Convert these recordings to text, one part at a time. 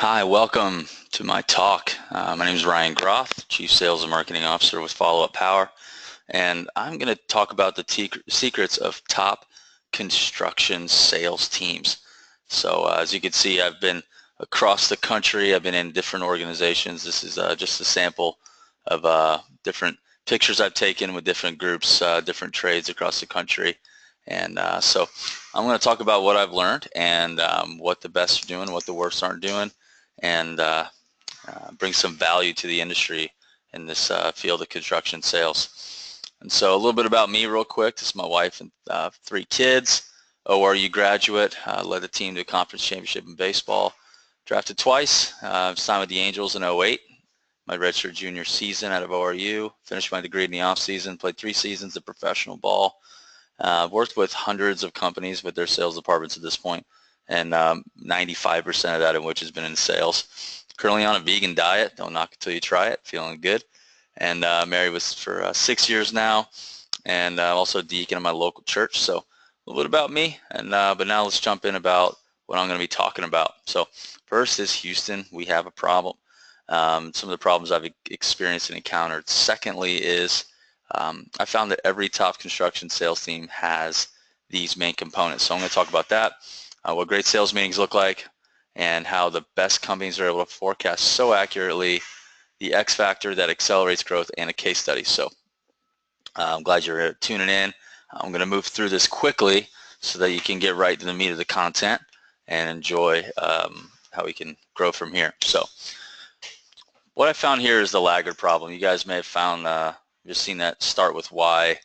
Hi, welcome to my talk. My name is Ryan Groth, Chief Sales and Marketing Officer with Follow Up Power, and I'm going to talk about the secrets of top construction sales teams. So as you can see, I've been across the country. I've been in different organizations. This is just a sample of different pictures I've taken with different groups, different trades across the country. And so I'm going to talk about what I've learned and what the best are doing, what the worst aren't doing, and bring some value to the industry in this field of construction sales. And so a little bit about me real quick. This is my wife and 3 kids. ORU graduate, led the team to a conference championship in baseball. Drafted twice, signed with the Angels in '08. My redshirt junior season out of ORU. Finished my degree in the off season. Played 3 seasons of professional ball. Worked with hundreds of companies with their sales departments at this point, and 95% of that in which has been in sales. Currently on a vegan diet. Don't knock it till you try it. Feeling good. And married for 6 years now, and also a deacon in my local church. So a little bit about me, and but now let's jump in about what I'm going to be talking about. So first is Houston. We have a problem. Some of the problems I've experienced and encountered. Secondly is I found that every top construction sales team has these main components. So I'm going to talk about that, what great sales meetings look like, and how the best companies are able to forecast so accurately the X factor that accelerates growth, and a case study. So I'm glad you're tuning in. I'm going to move through this quickly so that you can get right to the meat of the content and enjoy how we can grow from here. So what I found here is the laggard problem. You guys may have found, just seen that start with why,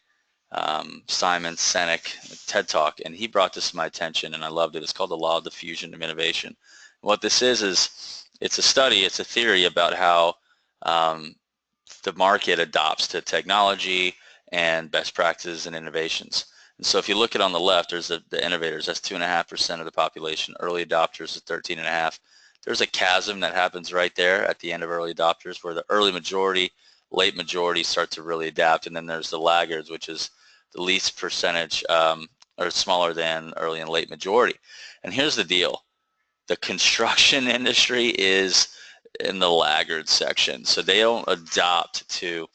Simon Sinek, TED Talk, and he brought this to my attention, and I loved it. It's called the law of diffusion of innovation. What this is it's a study, it's a theory about how the market adopts to technology and best practices and innovations. And so if you look at on the left, there's the innovators. That's 2.5% of the population. Early adopters is 13.5%. There's a chasm that happens right there at the end of early adopters, where the early majority, late majority start to really adapt, and then there's the laggards, which is the least percentage, or smaller than early and late majority. And here's the deal: the construction industry is in the laggard section, so they don't adopt to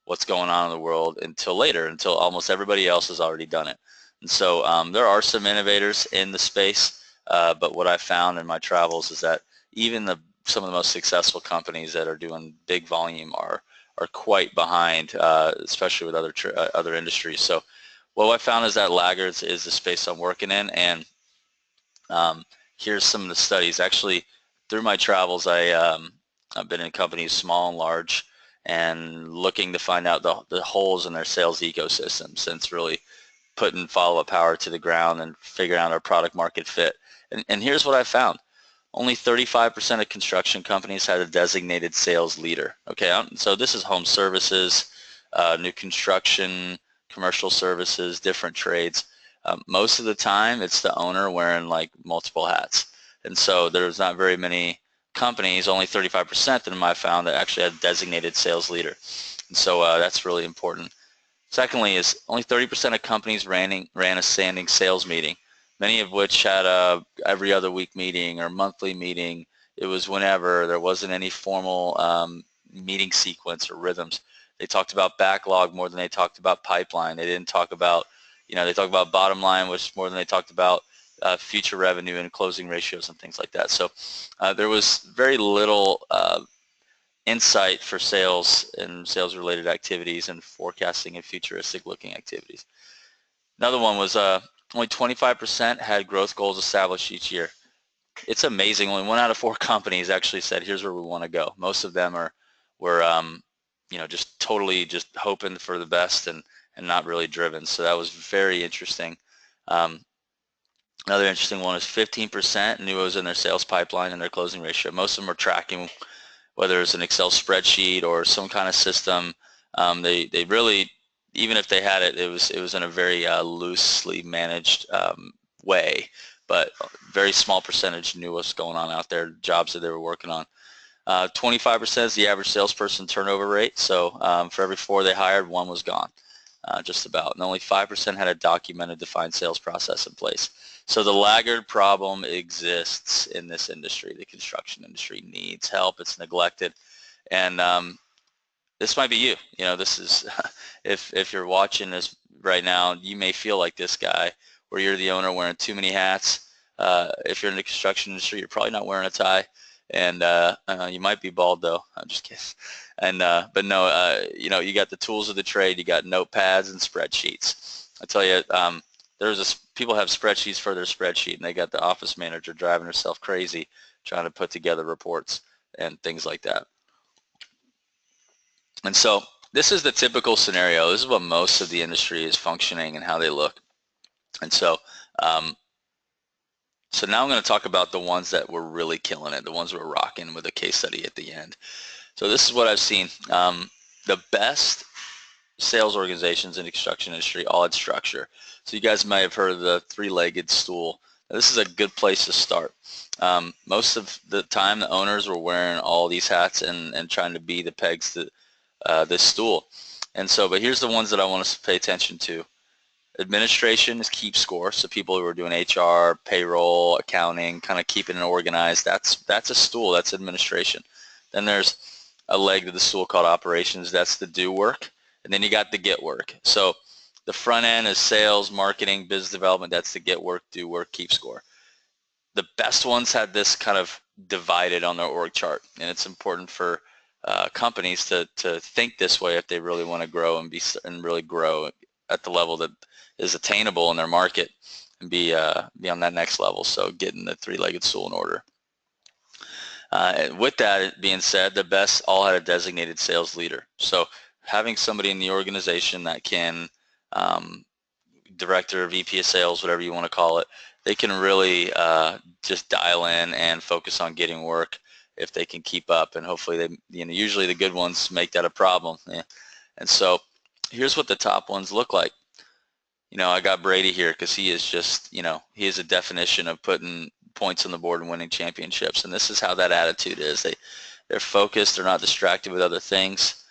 what's going on in the world until later, until almost everybody else has already done it. And so there are some innovators in the space, but what I found in my travels is that even some of the most successful companies that are doing big volume are quite behind, especially with other industries. So what I found is that laggards is the space I'm working in, and here's some of the studies. Actually, through my travels, I've been in companies small and large, and looking to find out the holes in their sales ecosystem, since really putting follow-up power to the ground and figuring out our product market fit. And here's what I found. Only 35% of construction companies had a designated sales leader. Okay, so this is home services, new construction, commercial services, different trades. Most of the time, it's the owner wearing like multiple hats. And so there's not very many companies, only 35% that I found, that actually had a designated sales leader. And so that's really important. Secondly is only 30% of companies ran a standing sales meeting, many of which had a every other week meeting or monthly meeting. It was whenever. There wasn't any formal meeting sequence or rhythms. They talked about backlog more than they talked about pipeline. They didn't talk about, they talked about bottom line, which more than they talked about future revenue and closing ratios and things like that. So there was very little insight for sales and sales related activities and forecasting and futuristic looking activities. Another one was only 25% had growth goals established each year. It's amazing. Only 1 out of 4 companies actually said, here's where we want to go. Most of them were just totally just hoping for the best and not really driven. So that was very interesting. Another interesting one is 15% knew it was in their sales pipeline and their closing ratio. Most of them are tracking, whether it's an Excel spreadsheet or some kind of system. They really, even if they had it, it was in a very loosely managed way, but very small percentage knew what's going on out there, jobs that they were working on. 25% is the average salesperson turnover rate. So for every 4 they hired, 1 was gone. just about, and only 5% had a documented defined sales process in place. So the laggard problem exists in this industry. The construction industry needs help. It's neglected, and this might be you. You know, this is if you're watching this right now, you may feel like this guy, where you're the owner wearing too many hats. If you're in the construction industry, you're probably not wearing a tie, and you might be bald though. I'm just kidding. And but no, you know, you got the tools of the trade. You got notepads and spreadsheets. I tell you, people have spreadsheets for their spreadsheet, and they got the office manager driving herself crazy trying to put together reports and things like that. And so this is the typical scenario. This is what most of the industry is functioning and how they look. And so so now I'm going to talk about the ones that were really killing it, the ones we're rocking, with a case study at the end. So this is what I've seen. The best sales organizations in the construction industry all had structure. So you guys might have heard of the three-legged stool. Now, this is a good place to start. Most of the time the owners were wearing all these hats and trying to be the pegs to this stool. And so, but here's the ones that I want us to pay attention to. Administration is keep score, so people who are doing HR, payroll, accounting, kind of keeping it organized, that's a stool, that's administration. Then there's a leg of the stool called operations, that's the do work, and then you got the get work. So the front end is sales, marketing, business development, that's the get work, do work, keep score. The best ones had this kind of divided on their org chart, and it's important for companies to think this way if they really want to grow and really grow at the level that is attainable in their market and be on that next level. So getting the three-legged stool in order. With that being said, the best all had a designated sales leader. So having somebody in the organization that can, director, VP of sales, whatever you want to call it, they can really just dial in and focus on getting work if they can keep up. And hopefully they, you know, usually the good ones make that a problem. Yeah. And so here's what the top ones look like. You know, I got Brady here because he is just, you know, he is a definition of putting points on the board and winning championships. And this is how that attitude is. They're focused. They're not distracted with other things.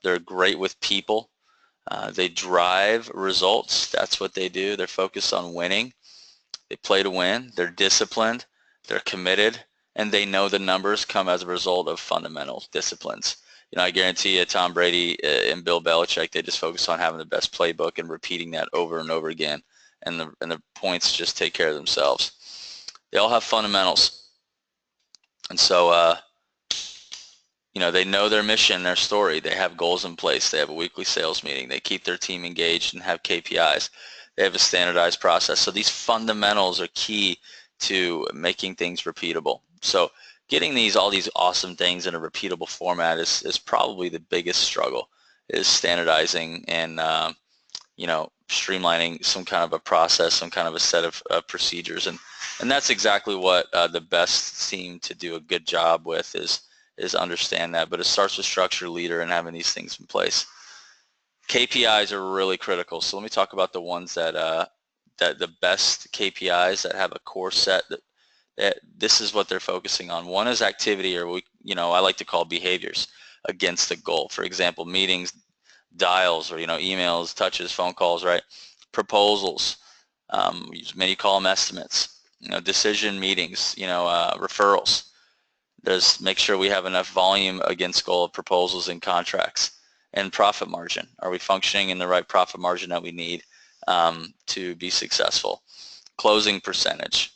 They're great with people. They drive results. That's what they do. They're focused on winning. They play to win. They're disciplined. They're committed. And they know the numbers come as a result of fundamental disciplines. You know, I guarantee you Tom Brady and Bill Belichick, they just focus on having the best playbook and repeating that over and over again. And the points just take care of themselves. They all have fundamentals. And so, you know, they know their mission, their story. They have goals in place. They have a weekly sales meeting. They keep their team engaged and have KPIs. They have a standardized process. So these fundamentals are key to making things repeatable. So getting all these awesome things in a repeatable format is probably the biggest struggle, is standardizing and you know, streamlining some kind of a process, some kind of a set of procedures, and that's exactly what the best seem to do a good job with, is understand that. But it starts with structure, leader, and having these things in place. KPIs are really critical. So let me talk about the ones that the best KPIs that have a core set that this is what they're focusing on. One is activity, or you know, I like to call behaviors against the goal. For example, meetings, dials, or, you know, emails, touches, phone calls, right? Proposals, many call them estimates. You know, decision meetings, you know, referrals. There's make sure we have enough volume against goal of proposals and contracts. And profit margin. Are we functioning in the right profit margin that we need to be successful? Closing percentage.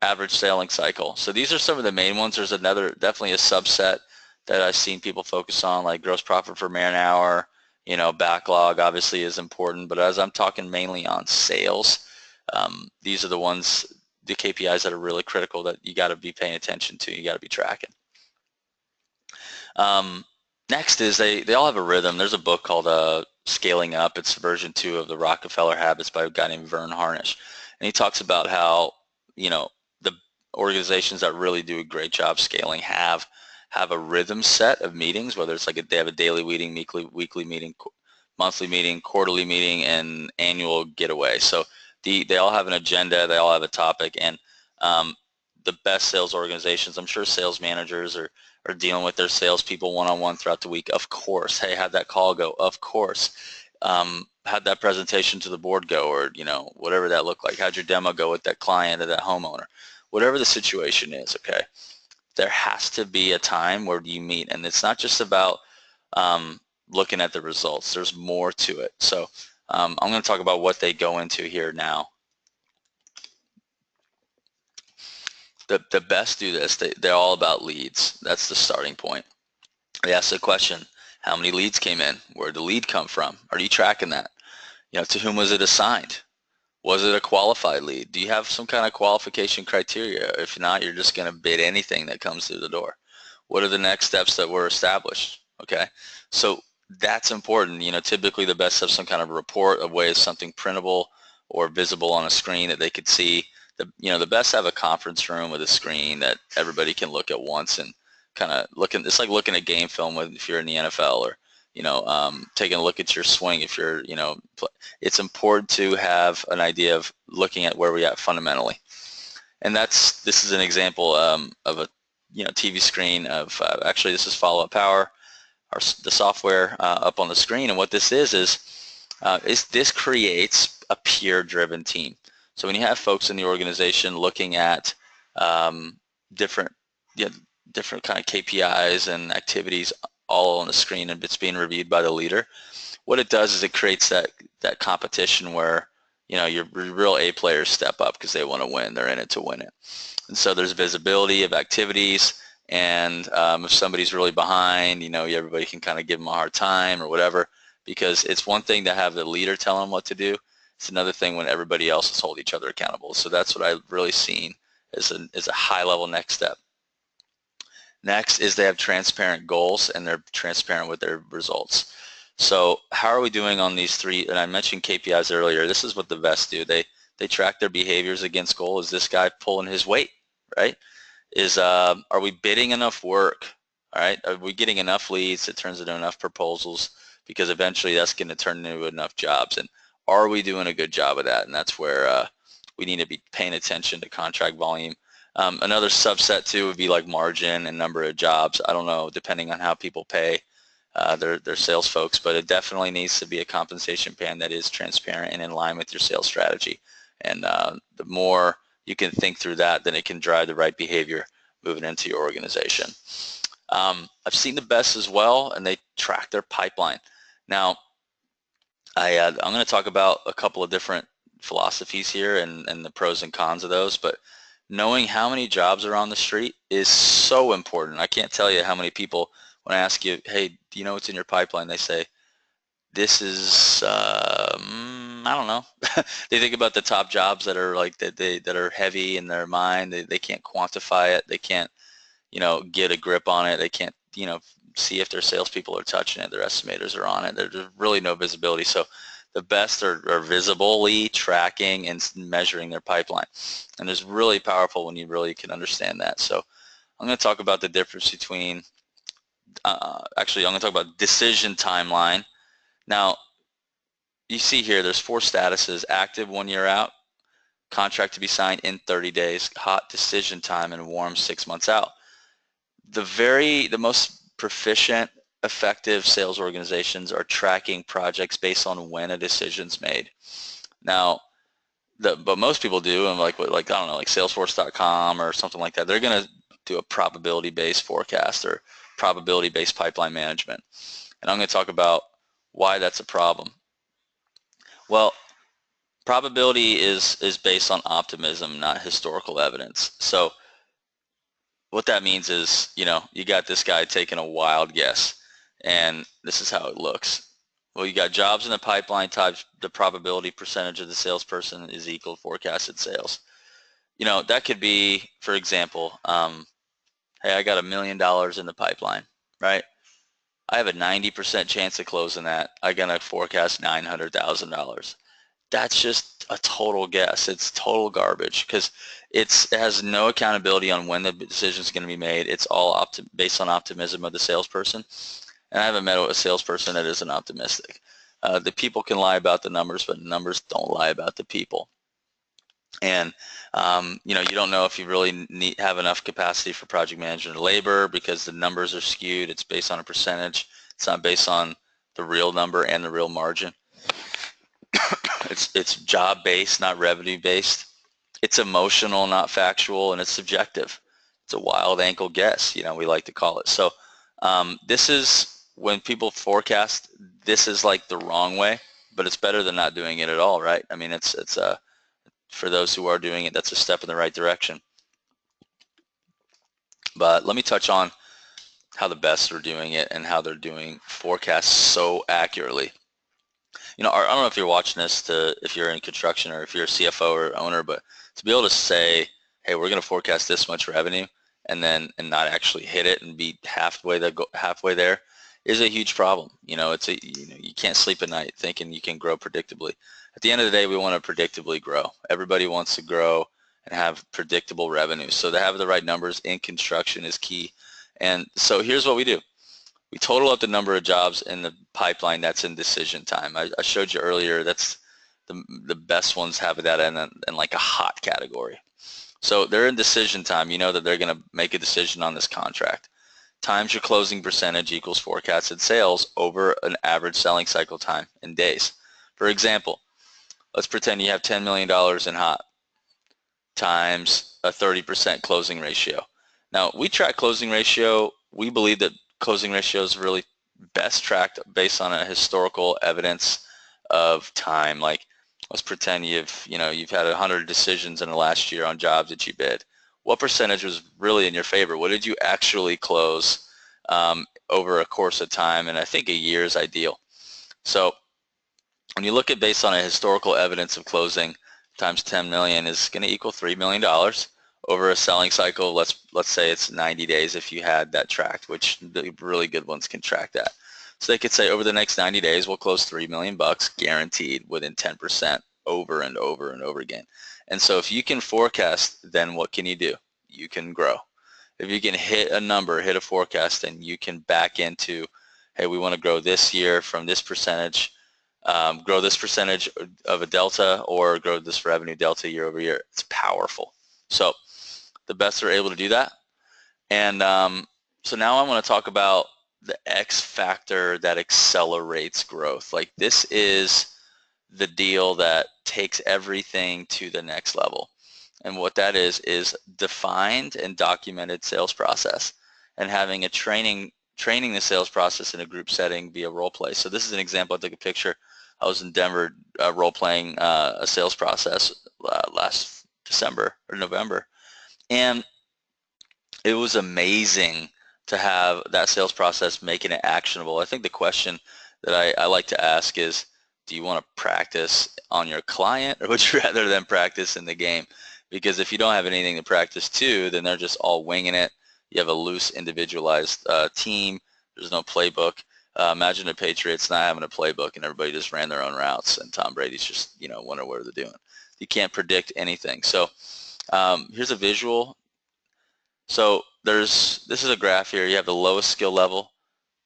Average selling cycle. So these are some of the main ones. There's definitely a subset that I've seen people focus on, like gross profit per man hour. You know, backlog obviously is important, but as I'm talking mainly on sales, these are the ones, the KPIs that are really critical that you got to be paying attention to. You got to be tracking. Next is they all have a rhythm. There's a book called Scaling Up. It's version 2 of the Rockefeller Habits by a guy named Vern Harnish, and he talks about how, you know, the organizations that really do a great job scaling have a rhythm set of meetings, whether it's like they have a daily meeting, weekly meeting, monthly meeting, quarterly meeting, and annual getaway. So they all have an agenda, they all have a topic, and the best sales organizations, I'm sure sales managers are dealing with their salespeople one-on-one throughout the week. Of course, hey, how'd that call go? Of course. how'd that presentation to the board go, or whatever that looked like? How'd your demo go with that client or that homeowner? Whatever the situation is, okay, there has to be a time where you meet, and it's not just about looking at the results. There's more to it. So I'm going to talk about what they go into here now. The best do this. They're all about leads. That's the starting point. They ask the question, how many leads came in? Where'd the lead come from? Are you tracking that? To whom was it assigned? Was it a qualified lead? Do you have some kind of qualification criteria? If not, you're just going to bid anything that comes through the door. What are the next steps that were established? Okay, so that's important. Typically the best have some kind of report, a way of something printable or visible on a screen that they could see. The best have a conference room with a screen that everybody can look at once and kind of looking. It's like looking at game film if you're in the NFL, or taking a look at your swing if you're, it's important to have an idea of looking at where we at fundamentally. And this is an example of a TV screen of actually this is Follow Up Power, the software up on the screen. And what this is this creates a peer-driven team. So when you have folks in the organization looking at different kind of KPIs and activities all on the screen, and it's being reviewed by the leader, what it does is it creates that competition where your real A players step up because they want to win. They're in it to win it. And so there's visibility of activities, and if somebody's really behind, everybody can kind of give them a hard time or whatever, because it's one thing to have the leader tell them what to do. It's another thing when everybody else is holding each other accountable. So that's what I've really seen as a high-level next step. Next is they have transparent goals, and they're transparent with their results. So how are we doing on these three? And I mentioned KPIs earlier. This is what the best do. They track their behaviors against goal. Is this guy pulling his weight, right? Are we bidding enough work? All right. Are we getting enough leads that turns into enough proposals? Because eventually that's going to turn into enough jobs. And are we doing a good job of that? And that's where we need to be paying attention to contract volume. Another subset too would be like margin and number of jobs. I don't know, depending on how people pay their sales folks, but it definitely needs to be a compensation plan that is transparent and in line with your sales strategy. And the more you can think through that, then it can drive the right behavior moving into your organization. I've seen the best as well, and they track their pipeline. Now, I'm going to talk about a couple of different philosophies here and the pros and cons of those, but knowing how many jobs are on the street is so important. I can't tell you how many people, when I ask you, hey, do you know what's in your pipeline? They say, this is, I don't know. They think about the top jobs that are like that are heavy in their mind. They can't quantify it. They can't, get a grip on it. They can't, see if their salespeople are touching it. Their estimators are on it. There's really no visibility. So the best are visibly tracking and measuring their pipeline. And it's really powerful when you really can understand that. So I'm going to talk about the difference between, actually I'm going to talk about decision timeline. Now, you see here, there's 4 statuses: active 1 year out, contract to be signed in 30 days, hot decision time, and warm 6 months out. The most proficient, effective sales organizations are tracking projects based on when a decision's made. Now, but most people do, and like I don't know, like Salesforce.com or something like that, they're going to do a probability-based forecast or probability-based pipeline management. And I'm going to talk about why that's a problem. Well, probability is based on optimism, not historical evidence. So what that means is, you got this guy taking a wild guess, and this is how it looks. Well, you got jobs in the pipeline times the probability percentage of the salesperson is equal to forecasted sales. That could be, for example, hey, I got $1 million in the pipeline, right? I have a 90% chance of closing that. I'm going to forecast $900,000. That's just a total guess. It's total garbage because it has no accountability on when the decision is going to be made. It's all based on optimism of the salesperson. And I haven't met a salesperson that isn't optimistic. The people can lie about the numbers, but numbers don't lie about the people. And you don't know if you really have enough capacity for project management or labor because the numbers are skewed. It's based on a percentage. It's not based on the real number and the real margin. It's job-based, not revenue-based. It's emotional, not factual, and it's subjective. It's a wild ankle guess, we like to call it. So this is when people forecast, this is like the wrong way, but it's better than not doing it at all, right? I mean, it's for those who are doing it, that's a step in the right direction. But let me touch on how the best are doing it and how they're doing forecasts so accurately. I don't know if you're watching this if you're in construction or if you're a CFO or owner, but to be able to say, hey, we're going to forecast this much revenue and not actually hit it and be halfway there is a huge problem. You can't sleep at night thinking you can grow predictably. At the end of the day, we want to predictably grow. Everybody wants to grow and have predictable revenue. So to have the right numbers in construction is key. And so here's what we do. We total up the number of jobs in the pipeline that's in decision time. I showed you earlier, that's the best ones have that in like a hot category. So they're in decision time. You know that they're going to make a decision on this contract. Times your closing percentage equals forecasted sales over an average selling cycle time in days. For example, let's pretend you have $10 million in hot times a 30% closing ratio. Now, we track closing ratio. We believe that closing ratio is really best tracked based on a historical evidence of time. Like, let's pretend you've had 100 decisions in the last year on jobs that you bid. What percentage was really in your favor? What did you actually close over a course of time? And I think a year is ideal. So when you look at based on a historical evidence of closing times 10 million is going to equal $3 million over a selling cycle. Let's say it's 90 days if you had that tracked, which the really good ones can track that. So they could say over the next 90 days we'll close $3 million guaranteed within 10% over and over and over again. And so if you can forecast, then what can you do? You can grow. If you can hit a number, hit a forecast, then you can back into, hey, we want to grow this year from this percentage, grow this percentage of a delta, or grow this revenue delta year over year. It's powerful. So the best are able to do that. And so now I want to talk about the X factor that accelerates growth. Like, this is the deal that takes everything to the next level. And what that is defined and documented sales process and having a training the sales process in a group setting via role play. So this is an example. I took a picture. I was in Denver role playing a sales process last December or November. And it was amazing to have that sales process making it actionable. I think the question that I like to ask is, do you want to practice on your client, or would you rather them practice in the game? Because if you don't have anything to practice to, then they're just all winging it. You have a loose, individualized team. There's no playbook. Imagine the Patriots not having a playbook and everybody just ran their own routes and Tom Brady's just, wondering what they're doing. You can't predict anything. So here's a visual. So this is a graph here. You have the lowest skill level,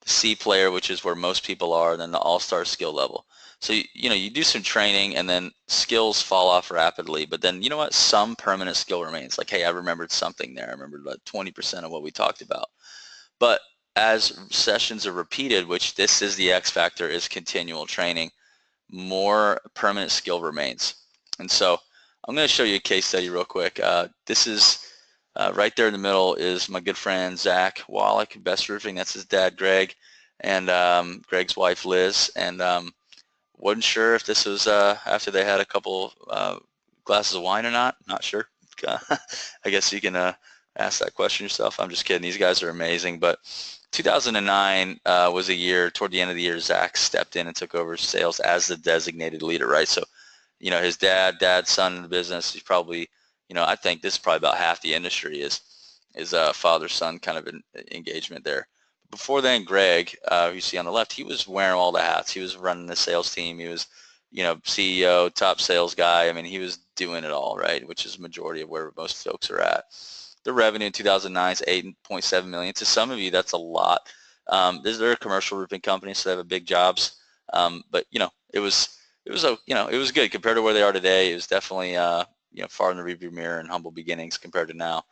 the C player, which is where most people are, and then the all-star skill level. So you do some training and then skills fall off rapidly, but then you know what? Some permanent skill remains. Like, hey, I remembered something there. I remembered about 20% of what we talked about. But as sessions are repeated, which this is the X factor, is continual training, more permanent skill remains. And so I'm going to show you a case study real quick. This is right there in the middle is my good friend Zach Wallach, Best Roofing. That's his dad, Greg, and Greg's wife, Liz. And wasn't sure if this was after they had a couple glasses of wine or not. Not sure. I guess you can ask that question yourself. I'm just kidding. These guys are amazing. But 2009 was a year, toward the end of the year, Zach stepped in and took over sales as the designated leader, right? So, his dad's son in the business, he's probably, I think this is probably about half the industry is father-son kind of engagement there. Before then, Greg, who you see on the left, he was wearing all the hats. He was running the sales team. He was, CEO, top sales guy. I mean, he was doing it all, right, which is the majority of where most folks are at. The revenue in 2009 is $8.7 million. To some of you, that's a lot. They're a commercial roofing company, so they have big jobs. But it was good compared to where they are today. It was definitely far in the rearview mirror and humble beginnings compared to now.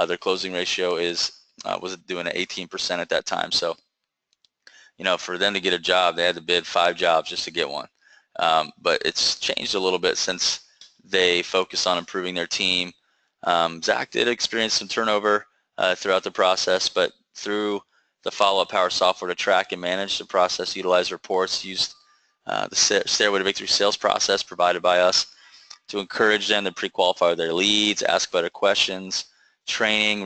Their closing ratio was doing an 18% at that time. So, for them to get a job, they had to bid 5 jobs just to get one. but it's changed a little bit since they focused on improving their team. Zach did experience some turnover throughout the process, but through the follow-up Power software to track and manage the process, utilize reports, used the Stairway to Victory sales process provided by us to encourage them to pre-qualify their leads, ask better questions, training,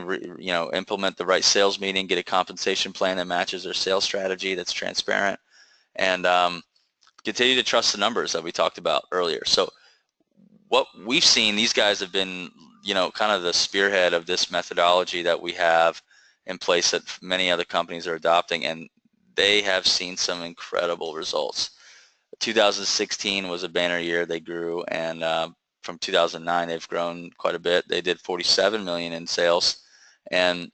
implement the right sales meeting, get a compensation plan that matches their sales strategy that's transparent, and continue to trust the numbers that we talked about earlier. So what we've seen, these guys have been, kind of the spearhead of this methodology that we have in place that many other companies are adopting, and they have seen some incredible results. 2016 was a banner year. They grew, and from 2009 they've grown quite a bit. They did 47 million in sales, and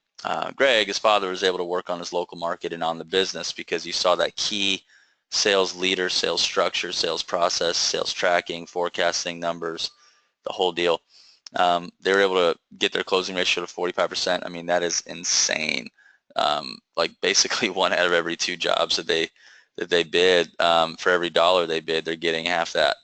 Greg, his father, was able to work on his local market and on the business because you saw that key sales leader, sales structure, sales process, sales tracking, forecasting numbers, the whole deal. They were able to get their closing ratio to 45%. I mean, that is insane. Like basically 1 out of every 2 jobs that they bid, for every dollar they bid, they're getting half that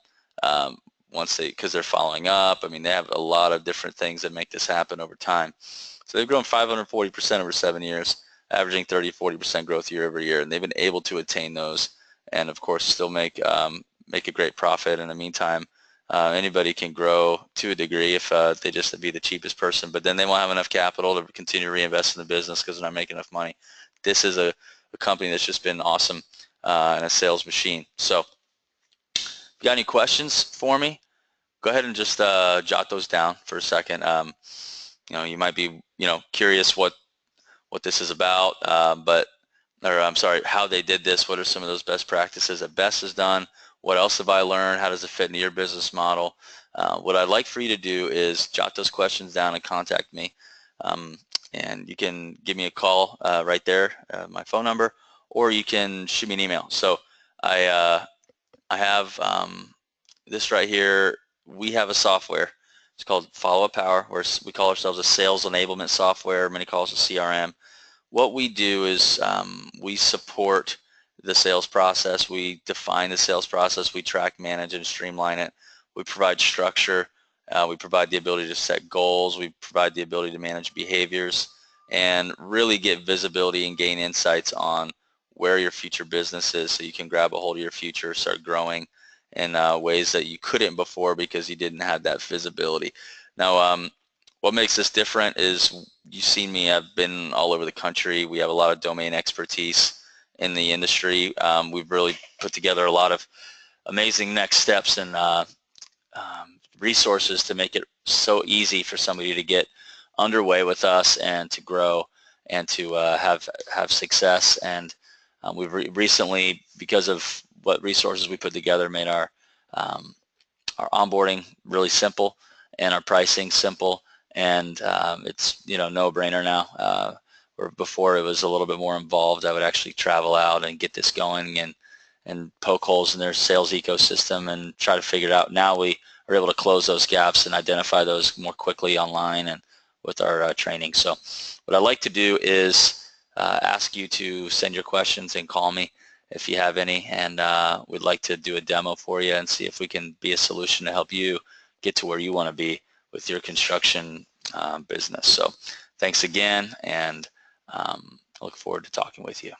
because they're following up. I mean, they have a lot of different things that make this happen over time. So they've grown 540% over 7 years, averaging 30-40% growth year over year, and they've been able to attain those, and of course still make a great profit. In the meantime, anybody can grow to a degree if they just be the cheapest person, but then they won't have enough capital to continue to reinvest in the business because they're not making enough money. This is a company that's just been awesome and a sales machine. So if you got any questions for me, go ahead and just jot those down for a second. You might be curious what this is about, I'm sorry, how they did this. What are some of those best practices that Best has done? What else have I learned? How does it fit into your business model? What I'd like for you to do is jot those questions down and contact me. And you can give me a call right there, my phone number, or you can shoot me an email. So I have this right here. We have a software. It's called Follow-Up Power, where we call ourselves a sales enablement software. Many call us a CRM. What we do is we support the sales process. We define the sales process. We track, manage, and streamline it. We provide structure. We provide the ability to set goals. We provide the ability to manage behaviors and really get visibility and gain insights on where your future business is, so you can grab a hold of your future, start growing in ways that you couldn't before because you didn't have that visibility. Now, what makes this different is, you've seen me, I've been all over the country. We have a lot of domain expertise in the industry. We've really put together a lot of amazing next steps and resources to make it so easy for somebody to get underway with us and to grow and to have success. And we've recently, because of what resources we put together, made our onboarding really simple and our pricing simple, and it's no-brainer now. Where before it was a little bit more involved. I would actually travel out and get this going and poke holes in their sales ecosystem and try to figure it out. Now we are able to close those gaps and identify those more quickly online and with our training. So what I'd like to do is ask you to send your questions and call me if you have any, and we'd like to do a demo for you and see if we can be a solution to help you get to where you want to be with your construction business. So thanks again, and I look forward to talking with you.